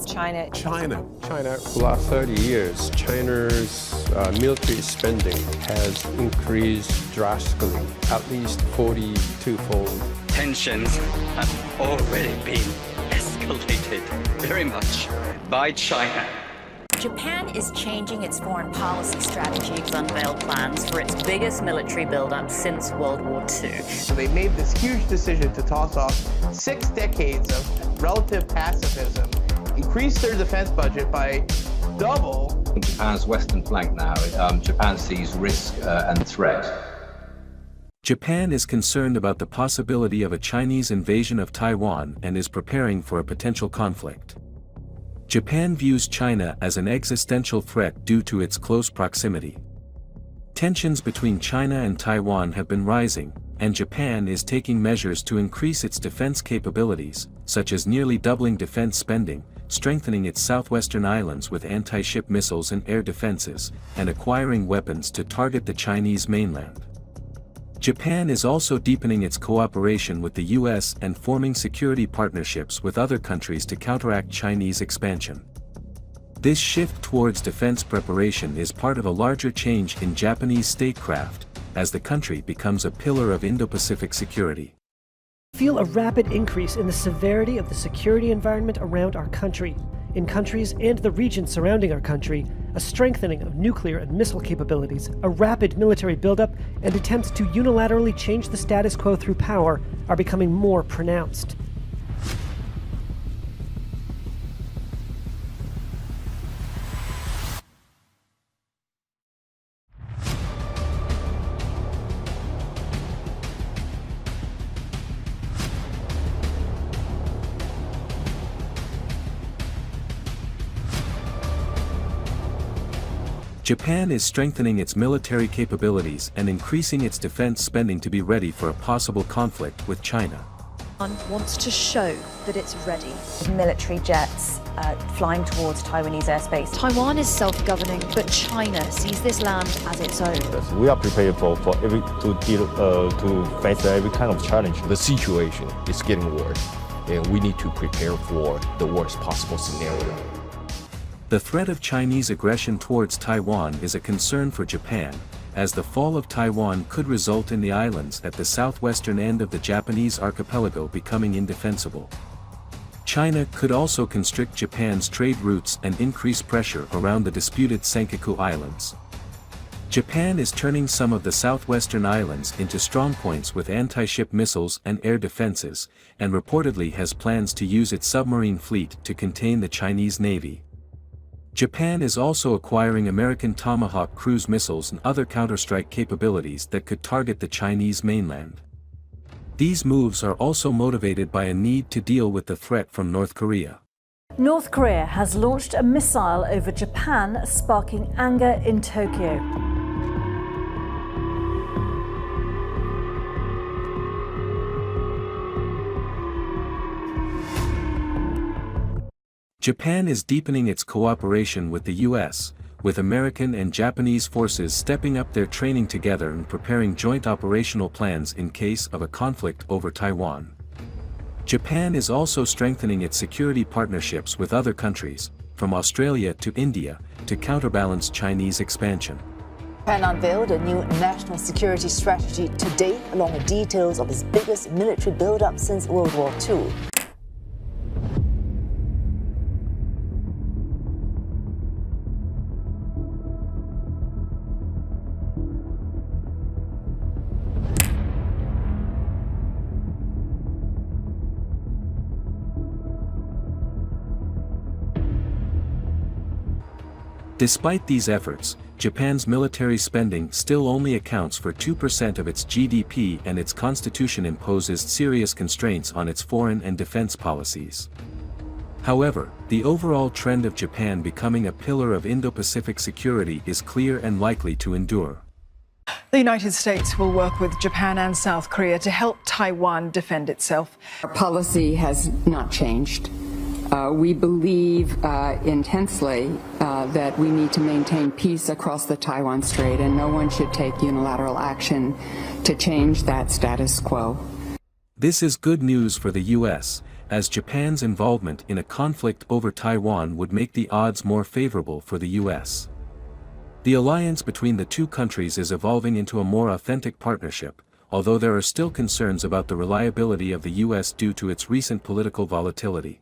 China. For the last 30 years, China's military spending has increased drastically, at least 42-fold. Tensions have already been escalated very much by China. Japan is changing its foreign policy strategy. It's unveiled plans for its biggest military buildup since World War II. So they made this huge decision to toss off 6 decades of relative pacifism, increase their defense budget by double. Japan's western flank now, Japan sees risk and threat. Japan is concerned about the possibility of a Chinese invasion of Taiwan and is preparing for a potential conflict. Japan views China as an existential threat due to its close proximity. Tensions between China and Taiwan have been rising, and Japan is taking measures to increase its defense capabilities, such as nearly doubling defense spending, strengthening its southwestern islands with anti-ship missiles and air defenses, and acquiring weapons to target the Chinese mainland. Japan is also deepening its cooperation with the US and forming security partnerships with other countries to counteract Chinese expansion. This shift towards defense preparation is part of a larger change in Japanese statecraft, as the country becomes a pillar of Indo-Pacific security. We feel a rapid increase in the severity of the security environment around our country, in countries and the region surrounding our country, a strengthening of nuclear and missile capabilities, a rapid military buildup, and attempts to unilaterally change the status quo through power are becoming more pronounced. Japan is strengthening its military capabilities and increasing its defense spending to be ready for a possible conflict with China. Wants to show that it's ready. Military jets flying towards Taiwanese airspace. Taiwan is self-governing, but China sees this land as its own. We are prepared to face every kind of challenge. The situation is getting worse, and we need to prepare for the worst possible scenario. The threat of Chinese aggression towards Taiwan is a concern for Japan, as the fall of Taiwan could result in the islands at the southwestern end of the Japanese archipelago becoming indefensible. China could also constrict Japan's trade routes and increase pressure around the disputed Senkaku Islands. Japan is turning some of the southwestern islands into strongpoints with anti-ship missiles and air defenses, and reportedly has plans to use its submarine fleet to contain the Chinese Navy. Japan is also acquiring American Tomahawk cruise missiles and other counterstrike capabilities that could target the Chinese mainland. These moves are also motivated by a need to deal with the threat from North Korea. North Korea has launched a missile over Japan, sparking anger in Tokyo. Japan is deepening its cooperation with the US, with American and Japanese forces stepping up their training together and preparing joint operational plans in case of a conflict over Taiwan. Japan is also strengthening its security partnerships with other countries, from Australia to India, to counterbalance Chinese expansion. Japan unveiled a new national security strategy today, along with details of its biggest military buildup since World War II. Despite these efforts, Japan's military spending still only accounts for 2% of its GDP, and its constitution imposes serious constraints on its foreign and defense policies. However, the overall trend of Japan becoming a pillar of Indo-Pacific security is clear and likely to endure. The United States will work with Japan and South Korea to help Taiwan defend itself. Our policy has not changed. We believe intensely that we need to maintain peace across the Taiwan Strait, and no one should take unilateral action to change that status quo. This is good news for the US, as Japan's involvement in a conflict over Taiwan would make the odds more favorable for the US. The alliance between the two countries is evolving into a more authentic partnership, although there are still concerns about the reliability of the US due to its recent political volatility.